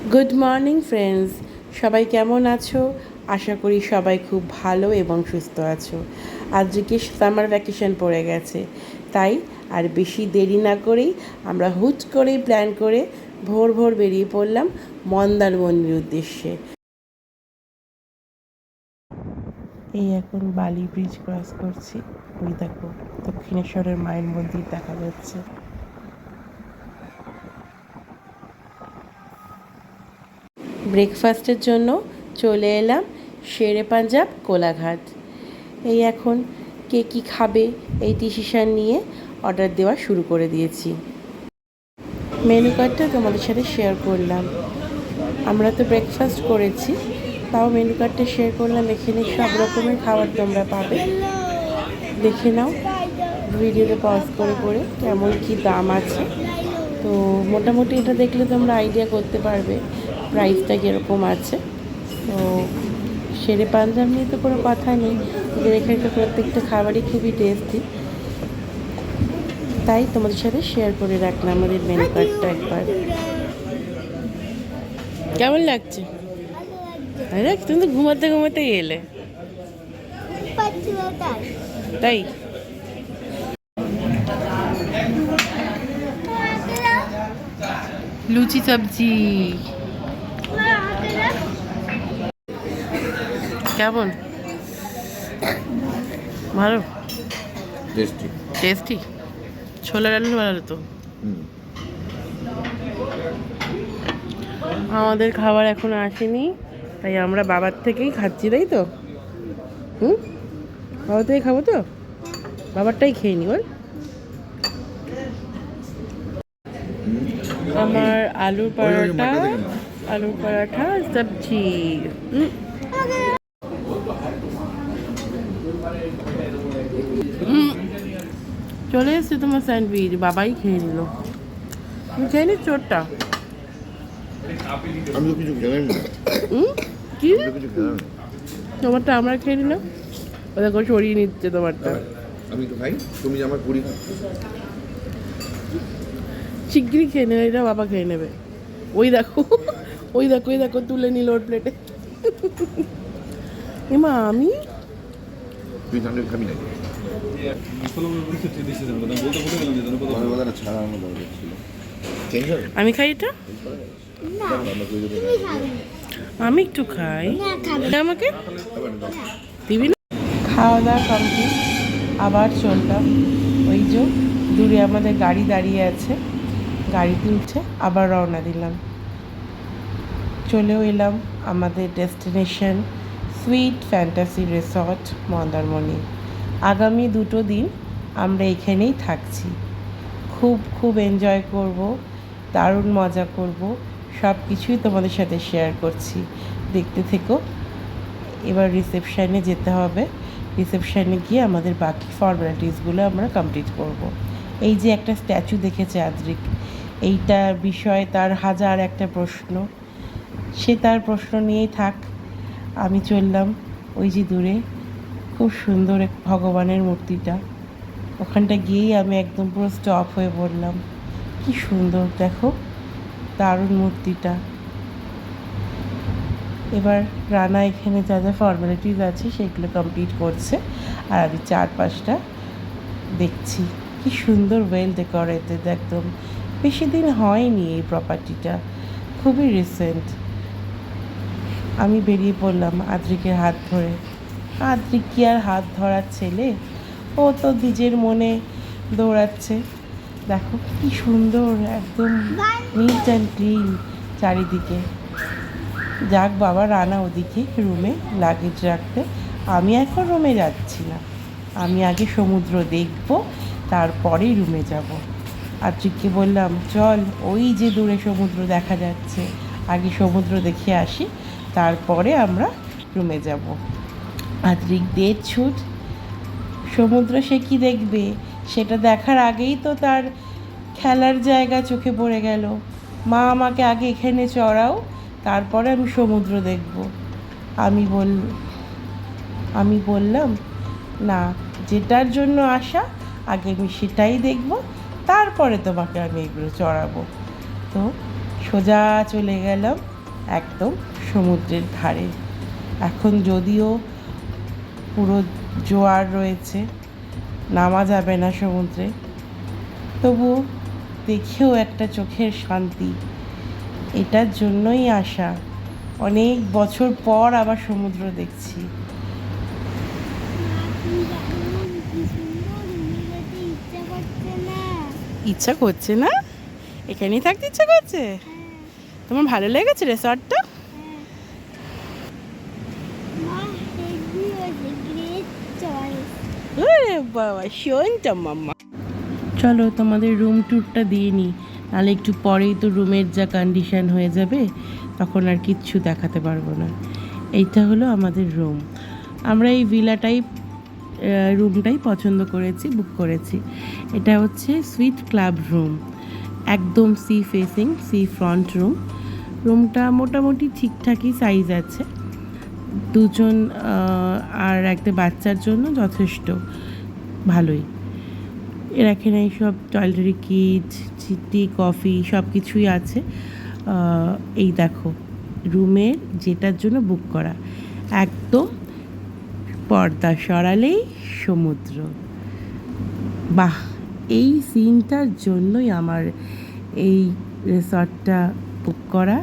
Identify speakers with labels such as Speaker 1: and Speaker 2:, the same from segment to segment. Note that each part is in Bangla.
Speaker 1: গুড মর্নিং ফ্রেন্ডস, সবাই কেমন আছো? আশা করি সবাই খুব ভালো এবং সুস্থ আছো। আজকে সামার ভ্যাকেশন পড়ে গেছে, তাই আর বেশি দেরি না করেই আমরা হুট করেই প্ল্যান করে ভোর ভোর বেরিয়ে পড়লাম মন্দারমণির উদ্দেশ্যে। এই এখন বালি ব্রিজ ক্রস করছি। ওই দেখো, দক্ষিণেশ্বরের মায়ের মন্দির দেখা যাচ্ছে। ব্রেকফাস্টের জন্য চলে এলাম শেরে পাঞ্জাব কোলাঘাট। এই এখন কে কী খাবে এই ডিসিশান নিয়ে অর্ডার দেওয়া শুরু করে দিয়েছি। মেনু কার্ডটা তোমাদের সাথে শেয়ার করলাম। আমরা তো ব্রেকফাস্ট করেছি, তাও মেনু কার্ডটা শেয়ার করলাম। এখানে সব রকমের খাবার তোমরা পাবে, দেখে নাও ভিডিওটা পজ করে করে কেমন কী দাম আছে। তো মোটামুটি এটা দেখলে তোমরা আইডিয়া করতে পারবে প্রাইসটা কীরকম আছে। তো শেরে পাঞ্জাব নিয়ে তো কোনো কথা নেই, ওদের এখানকার প্রত্যেকটা খাবারই খুবই টেস্টি, তাই তোমাদের সাথে শেয়ার করে রাখলাম আমাদের মেনু কার্ডটা একবার। কেমন লাগছে? আরে তুমি তো ঘুমাতে ঘুমাতে এলে, তাই লুচি সবজি কেমন? ভালো,
Speaker 2: টেস্টি।
Speaker 1: টেস্টি। ছোলার আলু ভালো তো। আমাদের খাবার এখনো আসেনি, তাই আমরা বাবার থেকেই খাচ্ছি, তাই তো? বাবার থেকে খাবো তো, বাবারটাই খেয়ে নি বল। আমার আলুর পরোটা, আলুর পরোটা সবজি। চলে এসছে তোমার স্যান্ডউইচ, বাবাই খেয়ে নিল। তুমি খেয়ে নিচ্ছ ওরটা?
Speaker 2: আমি তো কিছু খেলাম না।
Speaker 1: কি
Speaker 2: কিছু খেলাম না।
Speaker 1: তোমারটা আমরা খেয়ে নিলাম, ও দেখো সরিয়ে নিচ্ছে তোমারটা।
Speaker 2: আমি তো খাই, তুমি আমার পুরি খাচ্ছ।
Speaker 1: শিগগিরই খেয়ে নেবে, এটা বাবা খেয়ে নেবে। ওই দেখো, ওই দেখো, ওই দেখো তুলে নিল ওর প্লেটে। এমা আমি
Speaker 2: তুই স্যান্ডউইচ খাবি নাকি? ছাড়া আমার দরকার ছিল।
Speaker 1: আমি খাই এটা, আমি একটু খাই, আমাকে দিবি না? খাওয়া দাওয়া কমপ্লিট, আবার চললাম। ওই যে দূরে আমাদের গাড়ি দাঁড়িয়ে আছে, গাড়িতে উঠে আবার রওনা দিলাম। চলেও এলাম আমাদের destination sweet fantasy resort Mandarmani. আগামী 2 দিন আমরা এখানেই থাকছি। খুব খুব এনজয় করব, দারুণ মজা করব, সব কিছুই তোমাদের সাথে শেয়ার করছি, দেখতে থেকো। এবার রিসেপশানে যেতে হবে, রিসেপশানে গিয়ে আমাদের বাকি ফর্মালিটিসগুলো আমরা কমপ্লিট করব। এই যে একটা স্ট্যাচু দেখেছে আদ্রিক, এইটা বিষয়ে তার হাজার একটা প্রশ্ন, সে তার প্রশ্ন নিয়েই থাক। আমি চললাম ওই যে দূরে খুব সুন্দর এক ভগবানের মূর্তিটা, ওখানটা গিয়েই আমি একদম পুরো স্টপ হয়ে পড়লাম। কি সুন্দর দেখো, দারুণ মূর্তিটা। এবার রানা এখানে যা যা ফর্মালিটিস আছে সেগুলো কমপ্লিট করছে, আর আমি চারপাশটা দেখছি। কি সুন্দর ওয়েল ডেকোরেটেড একদম। বেশি দিন হয়নি এই প্রপার্টিটা, খুবই রিসেন্ট। আমি বেরিয়ে পড়লাম আদ্রিকের হাত ধরে। আদ্রিক কি আর হাত ধরার ছেলে, ও তো নিজের মনে দৌড়াচ্ছে। দেখো কি সুন্দর, একদম নিট অ্যান্ড ক্লিন চারিদিকে। যাক বাবা, রানা ওদিকে রুমে লাগেজ রাখতে, আমি এখন রুমে যাচ্ছি না, আমি আগে সমুদ্র দেখব, তারপরেই রুমে যাব। আদ্রিককে বললাম চল, ওই যে দূরে সমুদ্র দেখা যাচ্ছে, আগে সমুদ্র দেখে আসি, তারপরে আমরা রুমে যাব। আদ্রিক দের ছুট, সমুদ্র সে কি দেখবে, সেটা দেখার আগেই তো তার খেলার জায়গা চোখে পড়ে গেল। মা আমাকে আগে এখানে চড়াও, তারপরে আমি সমুদ্র দেখব। আমি বললাম না, যেটার জন্য আসা আগে আমি সেটাই দেখব, তারপরে তোমাকে আমি এগুলো চড়াবো। তো সোজা চলে গেলাম একদম সমুদ্রের ধারে। এখন যদিও পুরো জোয়ার রয়েছে, নামা যাবে না সমুদ্রে, তবুও দেখেও একটা চোখের শান্তি। এটার জন্যই আসা, অনেক বছর পর আবার সমুদ্র দেখছি। ইচ্ছা করছে না? এখানেই থাকতে ইচ্ছা করছে? তোমার ভালো লেগেছে রিসর্টটা? ওরে বাবা, শোনটা মাম্মা। চলো তোমাদের রুম ট্যুরটা দিয়ে নিই, নাহলে একটু পরেই তো রুমের যা কন্ডিশন হয়ে যাবে, তখন আর কিচ্ছু দেখাতে পারবো না। এইটা হলো আমাদের রুম। আমরা এই ভিলা টাইপ রুমটাই পছন্দ করেছি, বুক করেছি। এটা হচ্ছে সুইট ক্লাব রুম, একদম sea facing, sea front room. রুমটা মোটামুটি ঠিকঠাকই সাইজ আছে, দুজন আর একটা বাচ্চার জন্য যথেষ্ট ভালোই। এর এখানে সব টয়লেটারি কিট, টি, কফি সব কিছুই আছে। এই দেখো রুমের যেটার জন্য বুক করা, একদম পর্দা সরালেই সমুদ্র। বাহ, এই সিনটার জন্যই আমার এই রিসর্টটা বুক করা,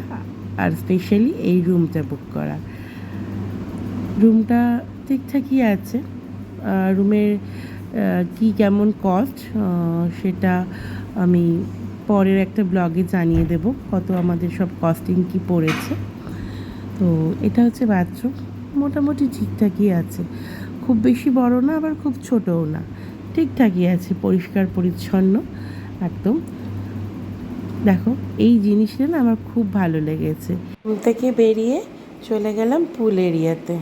Speaker 1: আর স্পেশালি এই রুমটা বুক করা। রুমটা ঠিকঠাকই আছে। রুমের কি কেমন কস্ট সেটা আমি পরের একটা ব্লগে জানিয়ে দেব, কত আমাদের সব কস্টিং কি পড়েছে। তো এটা হচ্ছে বাথরুম, মোটামুটি ঠিকঠাকই আছে, খুব বেশি বড় না আবার খুব ছোটও না, ঠিকঠাকই আছে, পরিষ্কার পরিচ্ছন্ন একদম। দেখো এই জিনিসটা না আমার খুব ভালো লেগেছে। রুম থেকে বেরিয়ে চলে গেলাম পুল এরিয়াতে।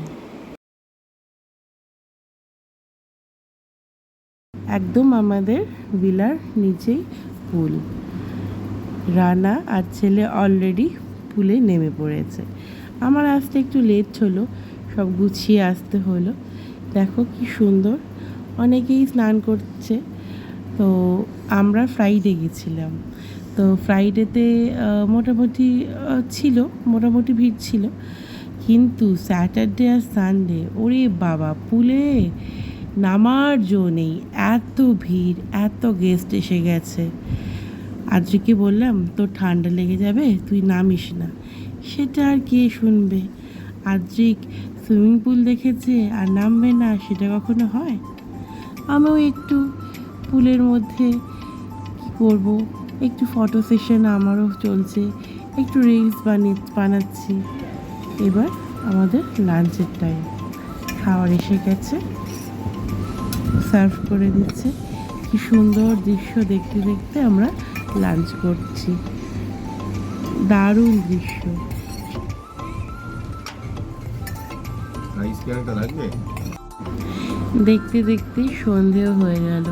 Speaker 1: একদম আমাদের ভিলার নিচেই পুল। রানা আর ছেলে অলরেডি পুলে নেমে পড়েছে। আমার আসতে একটু লেট হলো, সব গুছিয়ে আসতে হলো। দেখো কি সুন্দর, অনেকেই স্নান করছে। তো আমরা ফ্রাইডে গেছিলাম, তো ফ্রাইডেতে মোটামুটি ভিড় ছিল, কিন্তু স্যাটারডে আর সানডে ওরে বাবা, পুলে নামার জো নেই, এত ভিড়, এত গেস্ট এসে গেছে। আদ্রিকে বললাম তোর ঠান্ডা লেগে যাবে, তুই নামিস না। সেটা আর কে শুনবে? আদ্রিক সুইমিং পুল দেখেছে আর নামবে না, সেটা কখনো হয়? আমিও একটু পুলের মধ্যে কী করব, একটু ফটো সেশন আমারও চলছে, একটু রিলস বানাচ্ছি। এবার আমাদের লাঞ্চের টাইম, খাবার এসে গেছে, সার্ভ করে দিচ্ছে। কি সুন্দর দৃশ্য দেখতে দেখতে আমরা লাঞ্চ করছি, দারুণ দৃশ্য। দেখতে দেখতে সন্ধেও হয়ে গেল।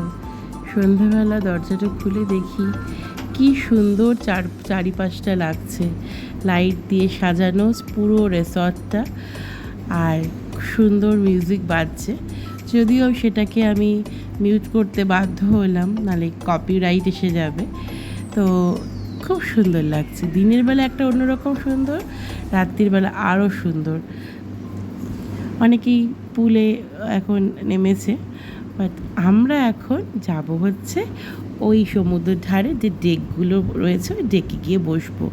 Speaker 1: সন্ধেবেলা দরজাটা খুলে দেখি কি সুন্দর চারিপাশটা লাগছে, লাইট দিয়ে সাজানো পুরো রিসর্টটা, আর সুন্দর মিউজিক বাজছে। যদিও সেটাকে আমি মিউট করতে বাধ্য হলাম, নাহলে কপিরাইট এসে যাবে। তো খুব সুন্দর লাগছে। দিনের বেলা একটা অন্যরকম সুন্দর, রাত্রির বেলা আরও সুন্দর। অনেকেই পুলে এখন নেমেছে, বাট আমরা এখন যাব হচ্ছে ওই সমুদ্রের ধারে যে ডেকগুলো রয়েছে, ওই ডেকে গিয়ে বসবো।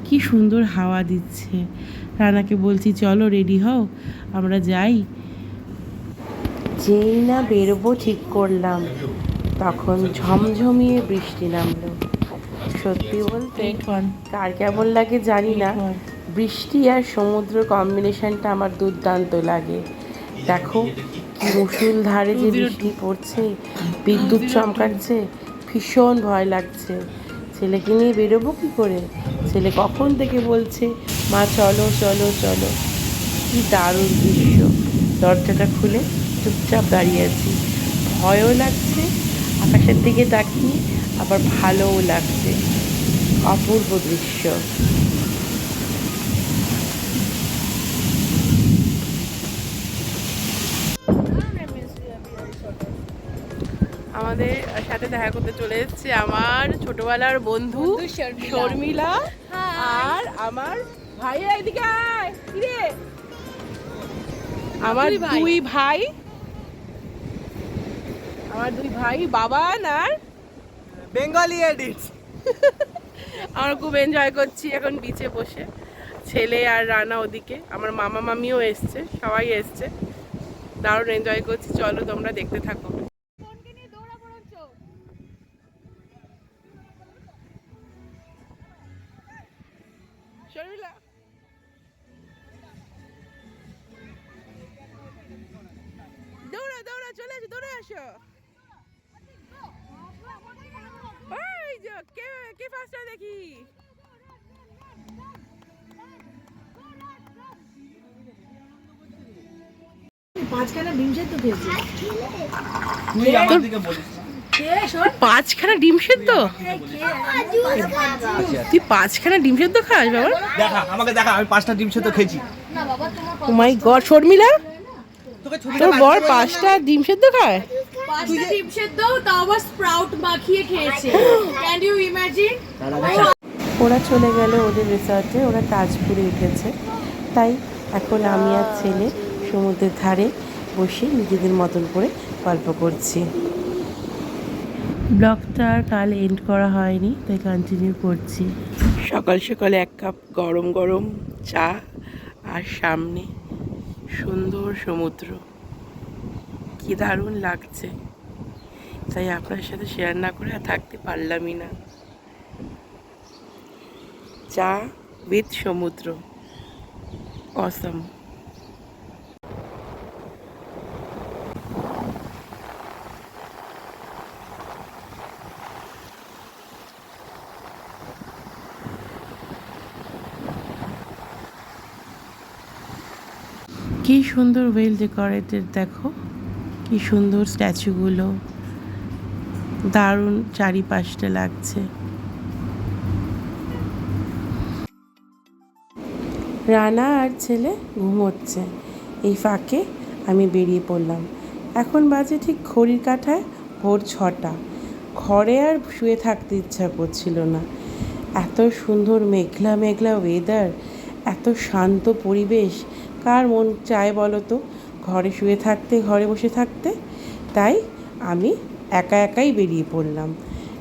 Speaker 1: কি সুন্দর হাওয়া দিচ্ছে। রানাকে বলছি চলো রেডি হও, আমরা যাই। যেই না বেরোবো ঠিক করলাম, তখন ঝমঝমিয়ে বৃষ্টি নামলো। সত্যি বলতে কার কেমন লাগে জানি না, বৃষ্টি আর সমুদ্র কম্বিনেশনটা আমার দুর্দান্ত লাগে। দেখো কি মুষলধারে যে বৃষ্টি পড়ছে, বিদ্যুৎ চমকাচ্ছে, ভীষণ ভয় লাগছে। ছেলেকে নিয়ে বেরোবো কী করে? ছেলে কখন থেকে বলছে মা চলো চলো চলো। কি দারুণ দৃশ্য। দরজাটা খুলে চুপচাপ দাঁড়িয়ে আছি, ভয়ও লাগছে, আকাশের দিকে তাকিয়ে আবার ভালোও লাগছে। অপূর্ব দৃশ্য। আমাদের সাথে দেখা করতে চলে এসেছে আমার ছোটবেলার বন্ধু শর্মিলা আর আমার ভাই এদিকে আয় কিরে আমার দুই ভাই বাবান আর
Speaker 3: বেঙ্গলি এডিটস।
Speaker 1: আমরা খুব এনজয় করছি এখন বিচে বসে। ছেলে আর রানা ওদিকে, আমার মামা মামিও এসছে, সবাই এসছে, দারুণ এনজয় করছি। চলো তোমরা দেখতে থাকো। শর্মিলা দৌড়া দৌড়া চলে আসো, দৌড়ে আসো। ওই যে কে ফার্স্ট দেখি।
Speaker 4: পাঁচখানা ডিম সেদ্ধ খেয়েছি।
Speaker 1: পাঁচখানা ডিম সেদ্ধ? তুই পাঁচখানা ডিম সেদ্ধ খাস বাবা?
Speaker 3: দেখা আমাকে দেখা, আমি 5টা ডিম সেদ্ধ খেয়েছি।
Speaker 1: ও মাই গড, শর্মিলা তোর বর 5টা ডিম সেদ্ধ খায়?
Speaker 4: 5টা ডিম সেদ্ধ, তাও আবার স্প্রাউট মাখিয়ে খেয়েছে। Can you imagine?
Speaker 1: ওরা চলে গেল ওদের রিসর্টে, ওরা তাজপুরে উঠেছে। তাই এখন আমি আর ছেলে সমুদ্রের ধারে বসে নিজেদের মতন করে গল্প করছি। ব্লগটা আর কাল এন্ড করা হয়নি, তাই কন্টিনিউ করছি। সকাল সকালে 1 কাপ গরম গরম চা আর সামনে সুন্দর সমুদ্র, কি দারুণ লাগছে। তাই আপনার সাথে শেয়ার না করে আর থাকতে পারলামই না। চা উইথ সমুদ্র, অসম। কি সুন্দর ওয়েল ডেকোরেটেড, দেখো কি সুন্দর স্ট্যাচুগুলো, দারুণ চারিপাশটা লাগছে। রানা আর ছেলে ঘুমোচ্ছে, এই ফাঁকে আমি বেরিয়ে পড়লাম। এখন বাজে ঠিক ঘড়ির কাঁটায় ভোর 6টা। ঘরে আর শুয়ে থাকতে ইচ্ছা করছিল না। এত সুন্দর মেঘলা মেঘলা ওয়েদার, এত শান্ত পরিবেশ, কার মন চায় বলো তো ঘরে শুয়ে থাকতে, ঘরে বসে থাকতে? তাই আমি একাই বেরিয়ে পড়লাম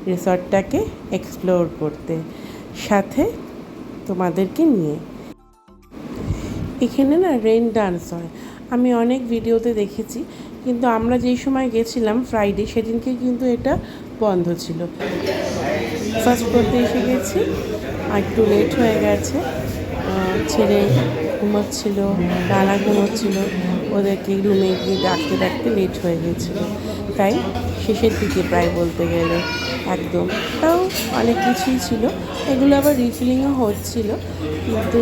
Speaker 1: রিসর্টটাকে এক্সপ্লোর করতে, সাথে তোমাদেরকে নিয়ে। এখানে না রেইন ডান্স হয়, আমি অনেক ভিডিওতে দেখেছি, কিন্তু আমরা যেই সময় গেছিলাম ফ্রাইডে, সেদিনকে কিন্তু এটা বন্ধ ছিল। ফার্স্ট করতে এসে গেছি, আর একটু লেট হয়ে গেছে। ছেলে ঘুমাচ্ছিল, রানা ঘুমোচ্ছিল, ওদেরকে রুমে গিয়ে ডাকতে ডাকতে লেট হয়ে গেছিলো। তাই শেষের দিকে প্রায় বলতে গেলে একদম, তাও অনেক কিছুই ছিল, এগুলো আবার রিফিলিংও হচ্ছিল, কিন্তু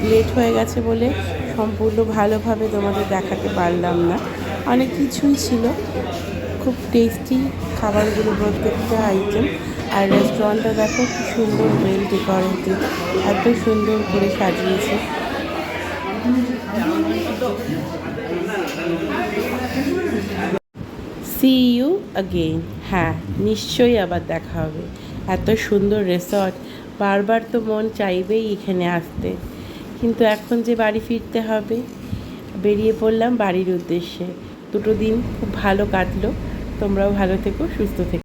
Speaker 1: লেট হয়ে গেছে বলে সম্পূর্ণ ভালোভাবে তোমাদের দেখাতে পারলাম না। অনেক কিছুই ছিল, খুব টেস্টি খাবারগুলো, প্রত্যেকটা আইটেম। আর রেস্টুরেন্টটা দেখো কি সুন্দর ওয়েল ডেকোরেটেড, এত সুন্দর করে সাজিয়েছে। সি ইউ অগেইন, হ্যাঁ নিশ্চয়ই আবার দেখা হবে। এত সুন্দর রিসর্ট, বারবার তো মন চাইবেই এখানে আসতে, কিন্তু এখন যে বাড়ি ফিরতে হবে, বেরিয়ে পড়লাম বাড়ির উদ্দেশ্যে। 2 দিন খুব ভালো কাটলো। তোমরাও ভালো থেকো, সুস্থ থেকো।